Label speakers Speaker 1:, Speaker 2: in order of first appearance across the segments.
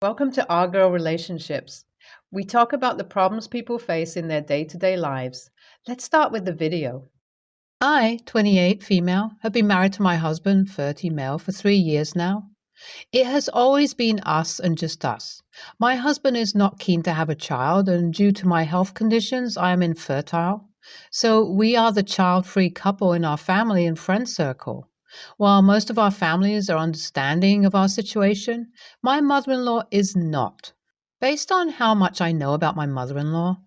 Speaker 1: Welcome to Our Girl Relationships. We talk about the problems people face in their day-to-day lives. Let's start with the video. I, 28, female, have been married to my husband, 30, male, for 3 years now. It has always been us and just us. My husband is not keen to have a child, and due to my health conditions, I am infertile. So we are the child-free couple in our family and friend circle. While most of our families are understanding of our situation, my mother-in-law is not. Based on how much I know about my mother-in-law,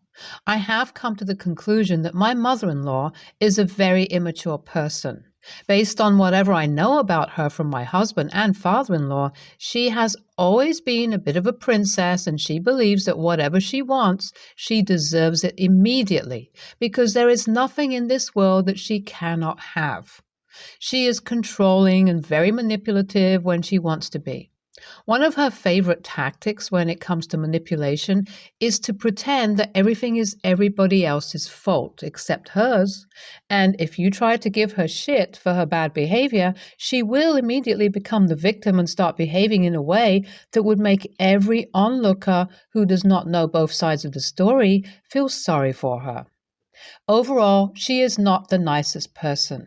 Speaker 1: I have come to the conclusion that my mother-in-law is a very immature person. Based on whatever I know about her from my husband and father-in-law, she has always been a bit of a princess, and she believes that whatever she wants, she deserves it immediately, because there is nothing in this world that she cannot have. She is controlling and very manipulative when she wants to be. One of her favorite tactics when it comes to manipulation is to pretend that everything is everybody else's fault except hers. And if you try to give her shit for her bad behavior, she will immediately become the victim and start behaving in a way that would make every onlooker who does not know both sides of the story feel sorry for her. Overall, she is not the nicest person.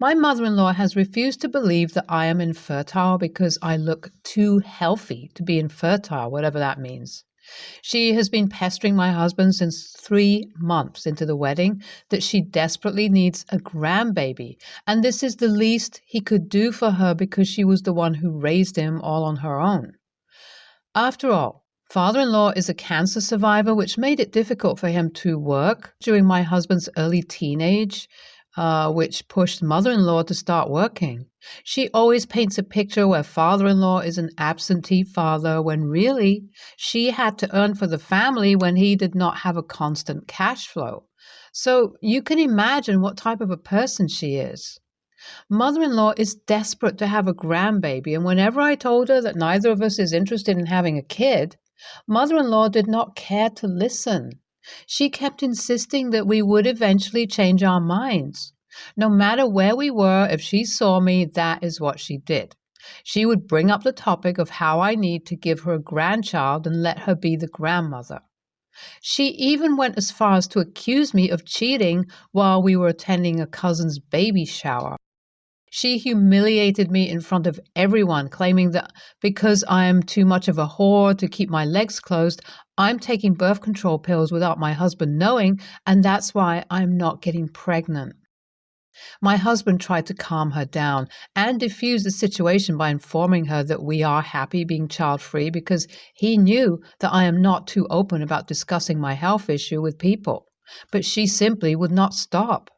Speaker 1: My mother-in-law has refused to believe that I am infertile because I look too healthy to be infertile, whatever that means. She has been pestering my husband since 3 months into the wedding that she desperately needs a grandbaby, and this is the least he could do for her because she was the one who raised him all on her own. After all, father-in-law is a cancer survivor, which made it difficult for him to work during my husband's early teenage, which pushed mother-in-law to start working. She always paints a picture where father-in-law is an absentee father when really she had to earn for the family when he did not have a constant cash flow. So you can imagine what type of a person she is. Mother-in-law is desperate to have a grandbaby, and whenever I told her that neither of us is interested in having a kid, mother-in-law did not care to listen. She kept insisting that we would eventually change our minds. No matter where we were, if she saw me, that is what she did. She would bring up the topic of how I need to give her a grandchild and let her be the grandmother. She even went as far as to accuse me of cheating while we were attending a cousin's baby shower. She humiliated me in front of everyone, claiming that because I am too much of a whore to keep my legs closed, I'm taking birth control pills without my husband knowing, and that's why I'm not getting pregnant. My husband tried to calm her down and diffuse the situation by informing her that we are happy being child-free because he knew that I am not too open about discussing my health issue with people. But she simply would not stop.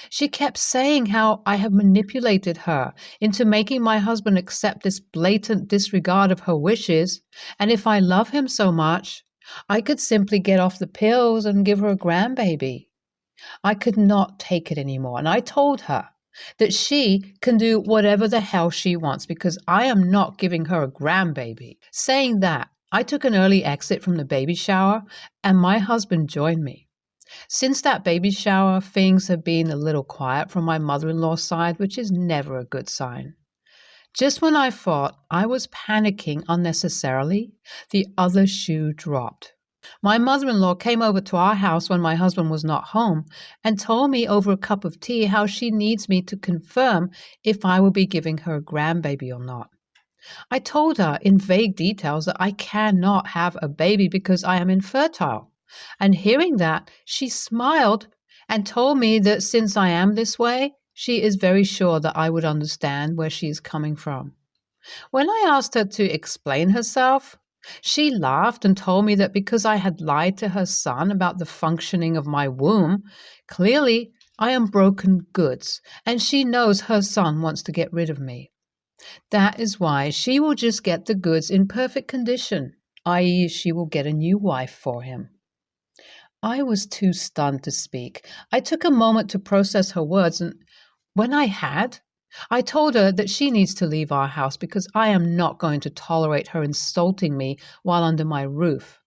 Speaker 1: She kept saying how I have manipulated her into making my husband accept this blatant disregard of her wishes, and if I love him so much, I could simply get off the pills and give her a grandbaby. I could not take it anymore, and I told her that she can do whatever the hell she wants because I am not giving her a grandbaby. Saying that, I took an early exit from the baby shower, and my husband joined me. Since that baby shower, things have been a little quiet from my mother-in-law's side, which is never a good sign. Just when I thought I was panicking unnecessarily, the other shoe dropped. My mother-in-law came over to our house when my husband was not home and told me over a cup of tea how she needs me to confirm if I will be giving her a grandbaby or not. I told her in vague details that I cannot have a baby because I am infertile. And hearing that, she smiled and told me that since I am this way, she is very sure that I would understand where she is coming from. When I asked her to explain herself, she laughed and told me that because I had lied to her son about the functioning of my womb, clearly I am broken goods, and she knows her son wants to get rid of me. That is why she will just get the goods in perfect condition, i.e., she will get a new wife for him. I was too stunned to speak. I took a moment to process her words, and when I had, I told her that she needs to leave our house because I am not going to tolerate her insulting me while under my roof.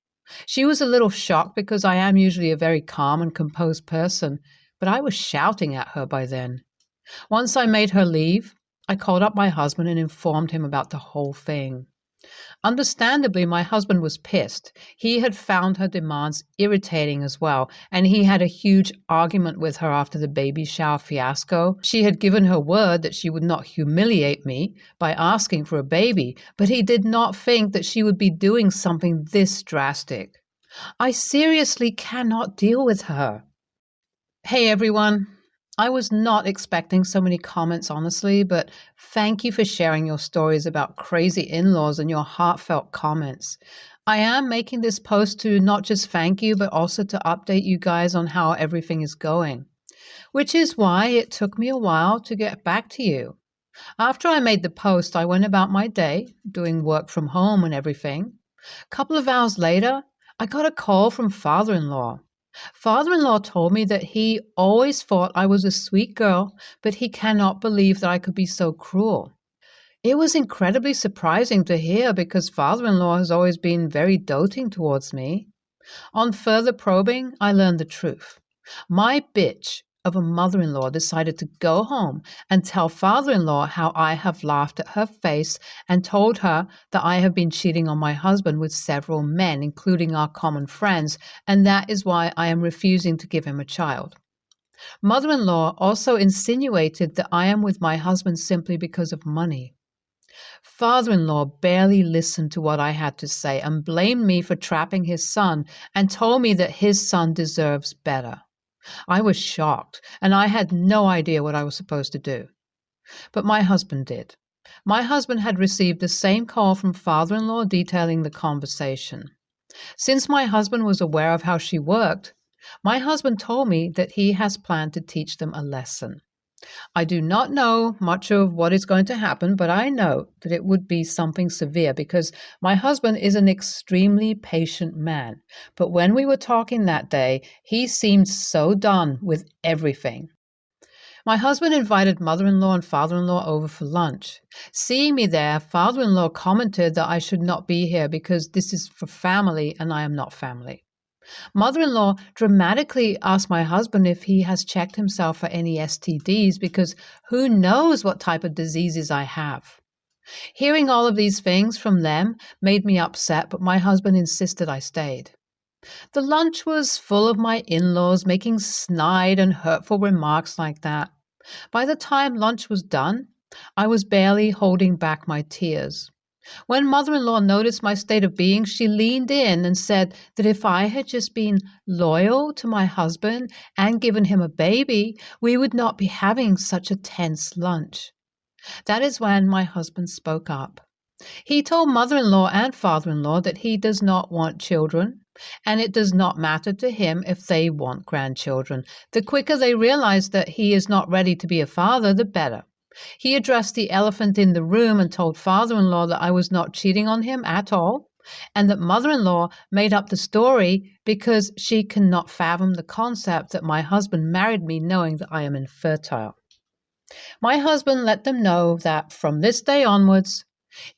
Speaker 1: She was a little shocked because I am usually a very calm and composed person, but I was shouting at her by then. Once I made her leave, I called up my husband and informed him about the whole thing. Understandably, my husband was pissed. He had found her demands irritating as well, and he had a huge argument with her after the baby shower fiasco. She had given her word that she would not humiliate me by asking for a baby, but he did not think that she would be doing something this drastic. I seriously cannot deal with her. Hey everyone. I was not expecting so many comments, honestly, but thank you for sharing your stories about crazy in-laws and your heartfelt comments. I am making this post to not just thank you, but also to update you guys on how everything is going, which is why it took me a while to get back to you. After I made the post, I went about my day, doing work from home and everything. A couple of hours later, I got a call from father-in-law. Father-in-law told me that he always thought I was a sweet girl, but he cannot believe that I could be so cruel. It was incredibly surprising to hear because father-in-law has always been very doting towards me. On further probing, I learned the truth. My bitch of a mother-in-law decided to go home and tell father-in-law how I have laughed at her face and told her that I have been cheating on my husband with several men, including our common friends, and that is why I am refusing to give him a child. Mother-in-law also insinuated that I am with my husband simply because of money. Father-in-law barely listened to what I had to say and blamed me for trapping his son and told me that his son deserves better. I was shocked, and I had no idea what I was supposed to do. But my husband did. My husband had received the same call from father-in-law detailing the conversation. Since my husband was aware of how she worked, my husband told me that he has planned to teach them a lesson. I do not know much of what is going to happen, but I know that it would be something severe because my husband is an extremely patient man. But when we were talking that day, he seemed so done with everything. My husband invited mother-in-law and father-in-law over for lunch. Seeing me there, father-in-law commented that I should not be here because this is for family and I am not family. Mother-in-law dramatically asked my husband if he has checked himself for any STDs because who knows what type of diseases I have. Hearing all of these things from them made me upset, but my husband insisted I stayed. The lunch was full of my in-laws making snide and hurtful remarks like that. By the time lunch was done, I was barely holding back my tears. When mother-in-law noticed my state of being, she leaned in and said that if I had just been loyal to my husband and given him a baby, we would not be having such a tense lunch. That is when my husband spoke up. He told mother-in-law and father-in-law that he does not want children, and it does not matter to him if they want grandchildren. The quicker they realize that he is not ready to be a father, the better. He addressed the elephant in the room and told father-in-law that I was not cheating on him at all, and that mother-in-law made up the story because she cannot fathom the concept that my husband married me knowing that I am infertile. My husband let them know that from this day onwards,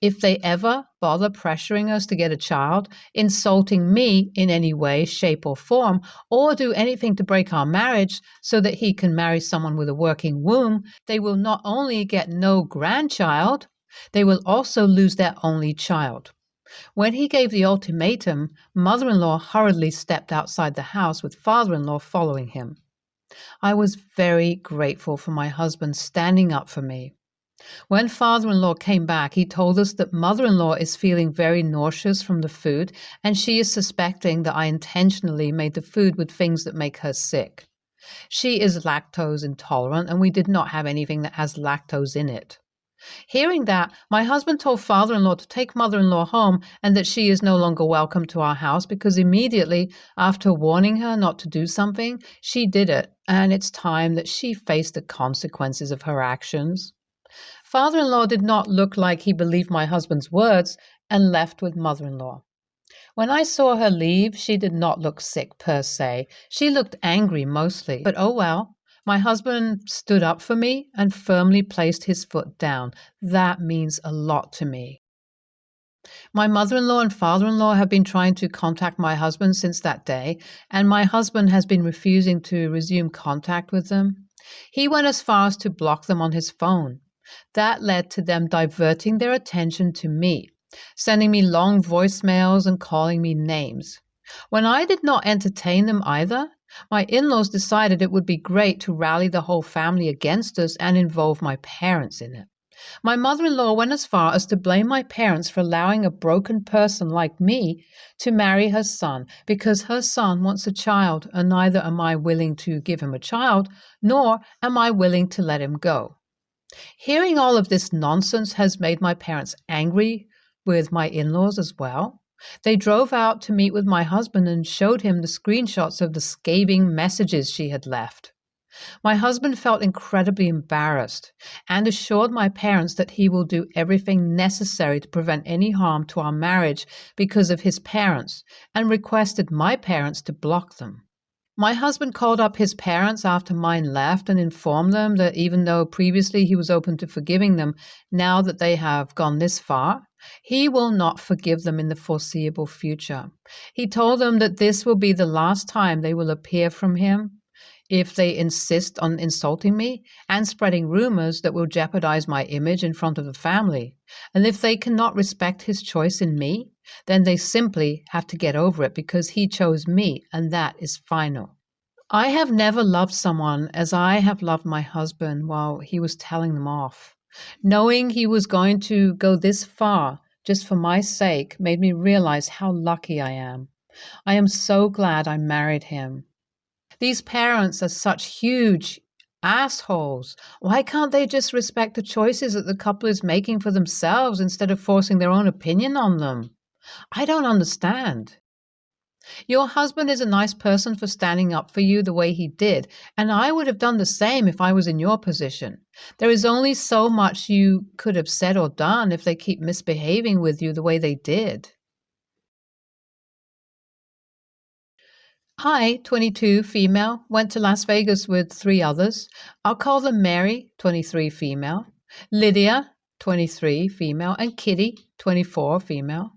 Speaker 1: if they ever bother pressuring us to get a child, insulting me in any way, shape, or form, or do anything to break our marriage so that he can marry someone with a working womb, they will not only get no grandchild, they will also lose their only child. When he gave the ultimatum, mother-in-law hurriedly stepped outside the house with father-in-law following him. I was very grateful for my husband standing up for me. When father-in-law came back, he told us that mother-in-law is feeling very nauseous from the food, and she is suspecting that I intentionally made the food with things that make her sick. She is lactose intolerant, and we did not have anything that has lactose in it. Hearing that, my husband told father-in-law to take mother-in-law home and that she is no longer welcome to our house because immediately after warning her not to do something, she did it, and it's time that she faced the consequences of her actions. Father-in-law did not look like he believed my husband's words and left with mother-in-law. When I saw her leave, she did not look sick per se. She looked angry mostly, but oh well. My husband stood up for me and firmly placed his foot down. That means a lot to me. My mother-in-law and father-in-law have been trying to contact my husband since that day, and my husband has been refusing to resume contact with them. He went as far as to block them on his phone. That led to them diverting their attention to me. sending me long voicemails and calling me names. When I did not entertain them either, my in-laws decided it would be great to rally the whole family against us and involve my parents in it. My mother-in-law went as far as to blame my parents for allowing a broken person like me to marry her son because her son wants a child, and neither am I willing to give him a child, nor am I willing to let him go. Hearing all of this nonsense has made my parents angry with my in-laws as well. They drove out to meet with my husband and showed him the screenshots of the scathing messages she had left. My husband felt incredibly embarrassed and assured my parents that he will do everything necessary to prevent any harm to our marriage because of his parents, and requested my parents to block them. My husband called up his parents after mine left and informed them that even though previously he was open to forgiving them, now that they have gone this far, he will not forgive them in the foreseeable future. He told them that this will be the last time they will hear from him if they insist on insulting me and spreading rumors that will jeopardize my image in front of the family. And if they cannot respect his choice in me, then they simply have to get over it because he chose me, and that is final. I have never loved someone as I have loved my husband while he was telling them off. Knowing he was going to go this far just for my sake made me realize how lucky I am. I am so glad I married him. These parents are such huge assholes. Why can't they just respect the choices that the couple is making for themselves instead of forcing their own opinion on them? I don't understand. Your husband is a nice person for standing up for you the way he did, and I would have done the same if I was in your position. There is only so much you could have said or done if they keep misbehaving with you the way they did. I, 22, female, went to Las Vegas with 3 others. I'll call them Mary, 23, female, Lydia, 23, female, and Kitty, 24, female.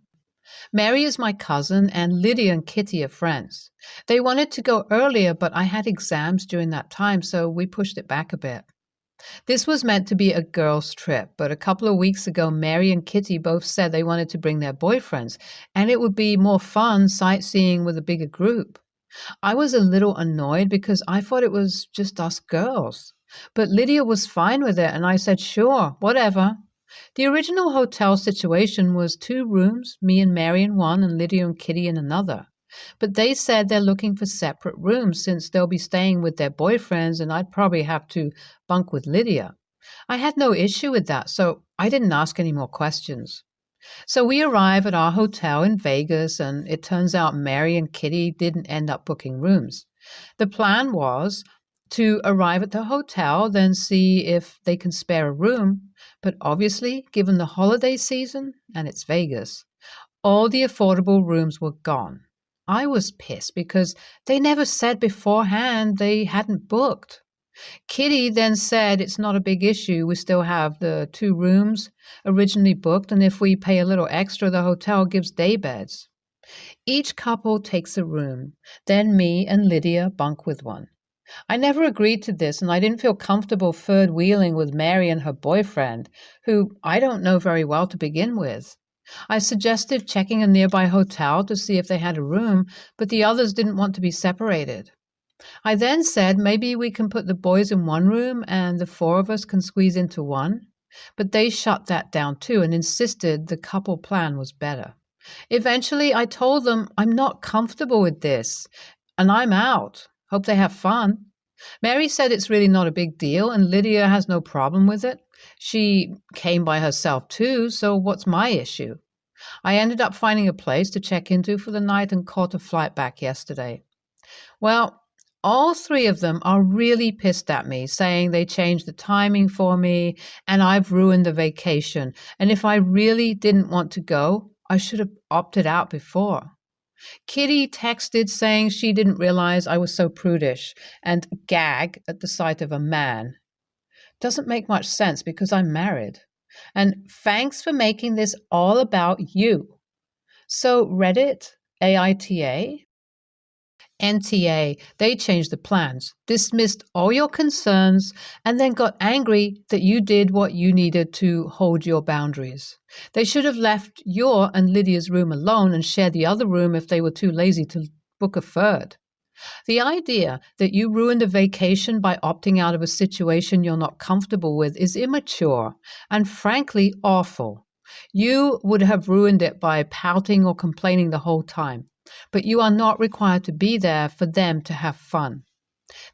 Speaker 1: Mary is my cousin, and Lydia and Kitty are friends. They wanted to go earlier, but I had exams during that time, so we pushed it back a bit. This was meant to be a girls' trip, but a couple of weeks ago, Mary and Kitty both said they wanted to bring their boyfriends, and it would be more fun sightseeing with a bigger group. I was a little annoyed because I thought it was just us girls. But Lydia was fine with it, and I said, sure, whatever. The original hotel situation was 2 rooms, me and Mary in one and Lydia and Kitty in another. But they said they're looking for separate rooms since they'll be staying with their boyfriends and I'd probably have to bunk with Lydia. I had no issue with that, so I didn't ask any more questions. So we arrive at our hotel in Vegas, and it turns out Mary and Kitty didn't end up booking rooms. The plan was to arrive at the hotel, then see if they can spare a room. But obviously, given the holiday season, and it's Vegas, all the affordable rooms were gone. I was pissed because they never said beforehand they hadn't booked. Kitty then said it's not a big issue. We still have the 2 rooms originally booked, and if we pay a little extra, the hotel gives day beds. Each couple takes a room. Then me and Lydia bunk with one. I never agreed to this, and I didn't feel comfortable third-wheeling with Mary and her boyfriend, who I don't know very well to begin with. I suggested checking a nearby hotel to see if they had a room, but the others didn't want to be separated. I then said maybe we can put the boys in one room and the 4 of us can squeeze into one, but they shut that down too and insisted the couple plan was better. Eventually, I told them I'm not comfortable with this and I'm out. Hope they have fun. Mary said it's really not a big deal and Lydia has no problem with it. She came by herself too, so what's my issue? I ended up finding a place to check into for the night and caught a flight back yesterday. Well, all 3 of them are really pissed at me, saying they changed the timing for me and I've ruined the vacation. And if I really didn't want to go, I should have opted out before. Kitty texted saying she didn't realize I was so prudish and gag at the sight of a man. Doesn't make much sense because I'm married. And thanks for making this all about you. So Reddit, AITA, NTA, they changed the plans, dismissed all your concerns, and then got angry that you did what you needed to hold your boundaries. They should have left your and Lydia's room alone and shared the other room if they were too lazy to book a third. The idea that you ruined a vacation by opting out of a situation you're not comfortable with is immature and frankly awful. You would have ruined it by pouting or complaining the whole time, but you are not required to be there for them to have fun.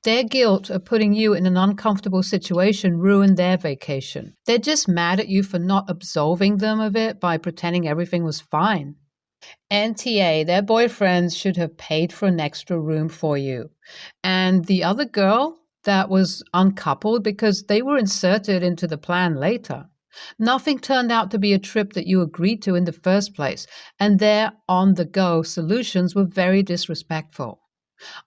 Speaker 1: Their guilt of putting you in an uncomfortable situation ruined their vacation. They're just mad at you for not absolving them of it by pretending everything was fine. NTA, their boyfriends should have paid for an extra room for you. And the other girl that was uncoupled because they were inserted into the plan later. Nothing turned out to be a trip that you agreed to in the first place, and their on-the-go solutions were very disrespectful.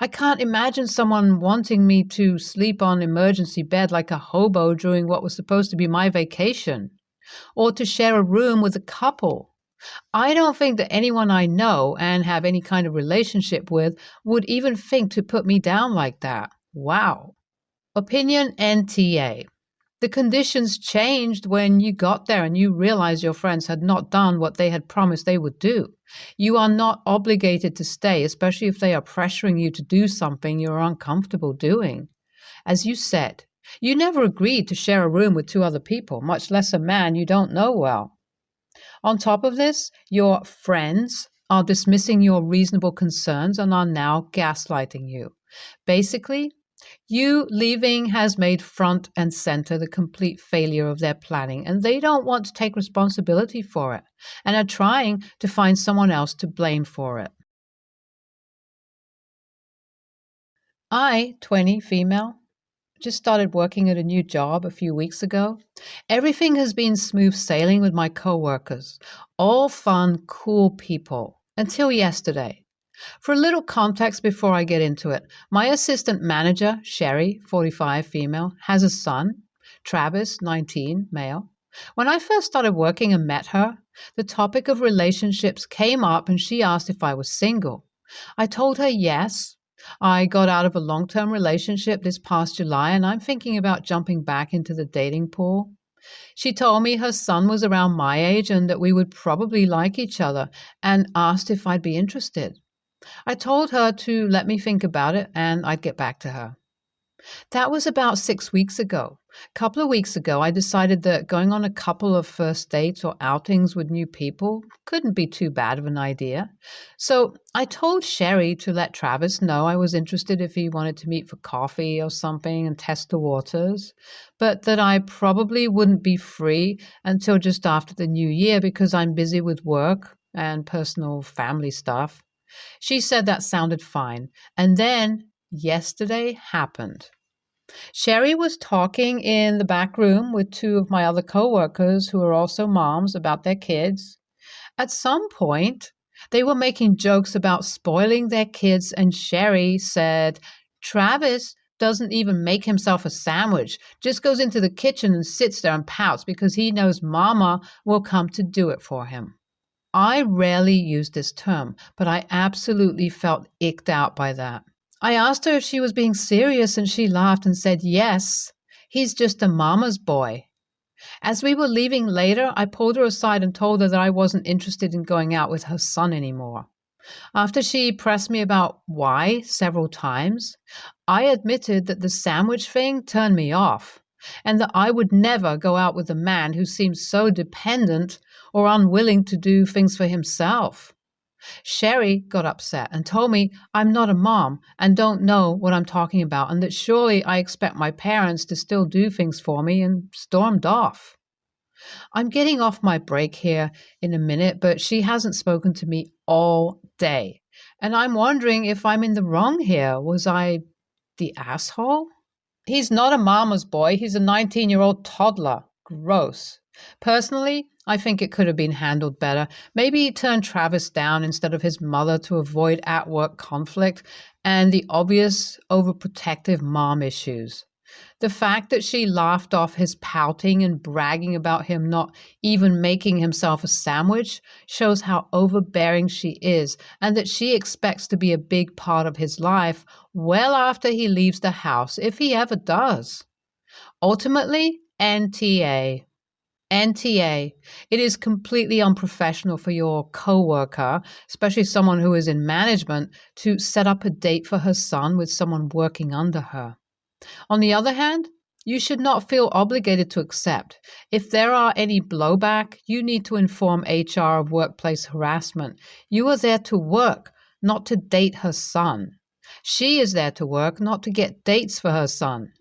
Speaker 1: I can't imagine someone wanting me to sleep on emergency bed like a hobo during what was supposed to be my vacation, or to share a room with a couple. I don't think that anyone I know and have any kind of relationship with would even think to put me down like that. Wow. Opinion NTA. The conditions changed when you got there and you realized your friends had not done what they had promised they would do. You are not obligated to stay, especially if they are pressuring you to do something you're uncomfortable doing. As you said, you never agreed to share a room with two other people, much less a man you don't know well. On top of this, your friends are dismissing your reasonable concerns and are now gaslighting you. Basically, you leaving has made front and center the complete failure of their planning, and they don't want to take responsibility for it and are trying to find someone else to blame for it. I, 20, female, just started working at a new job a few weeks ago. Everything has been smooth sailing with my coworkers, all fun, cool people, until yesterday. For a little context before I get into it, my assistant manager, Sherry, 45, female, has a son, Travis, 19, male. When I first started working and met her, the topic of relationships came up and she asked if I was single. I told her yes. I got out of a long-term relationship this past July and I'm thinking about jumping back into the dating pool. She told me her son was around my age and that we would probably like each other and asked if I'd be interested. I told her to let me think about it and I'd get back to her. That was about 6 weeks ago. A couple of weeks ago, I decided that going on a couple of first dates or outings with new people couldn't be too bad of an idea. So I told Sherry to let Travis know I was interested if he wanted to meet for coffee or something and test the waters, but that I probably wouldn't be free until just after the new year because I'm busy with work and personal family stuff. She said that sounded fine. And then yesterday happened. Sherry was talking in the back room with two of my other coworkers who are also moms about their kids. At some point, they were making jokes about spoiling their kids, and Sherry said, Travis doesn't even make himself a sandwich, just goes into the kitchen and sits there and pouts because he knows Mama will come to do it for him. I rarely use this term, but I absolutely felt icked out by that. I asked her if she was being serious and she laughed and said, yes, he's just a mama's boy. As we were leaving later, I pulled her aside and told her that I wasn't interested in going out with her son anymore. After she pressed me about why several times, I admitted that the sandwich thing turned me off and that I would never go out with a man who seemed so dependent or unwilling to do things for himself. Sherry got upset and told me I'm not a mom and don't know what I'm talking about and that surely I expect my parents to still do things for me, and stormed off. I'm getting off my break here in a minute, but she hasn't spoken to me all day. And I'm wondering if I'm in the wrong here. Was I the asshole? He's not a mama's boy. He's a 19-year-old toddler. Gross. Personally, I think it could have been handled better. Maybe he turned Travis down instead of his mother to avoid at-work conflict and the obvious overprotective mom issues. The fact that she laughed off his pouting and bragging about him not even making himself a sandwich shows how overbearing she is and that she expects to be a big part of his life well after he leaves the house, if he ever does. Ultimately, NTA. NTA. It is completely unprofessional for your coworker, especially someone who is in management, to set up a date for her son with someone working under her. On the other hand, you should not feel obligated to accept. If there are any blowback, you need to inform HR of workplace harassment. You are there to work, not to date her son. She is there to work, not to get dates for her son.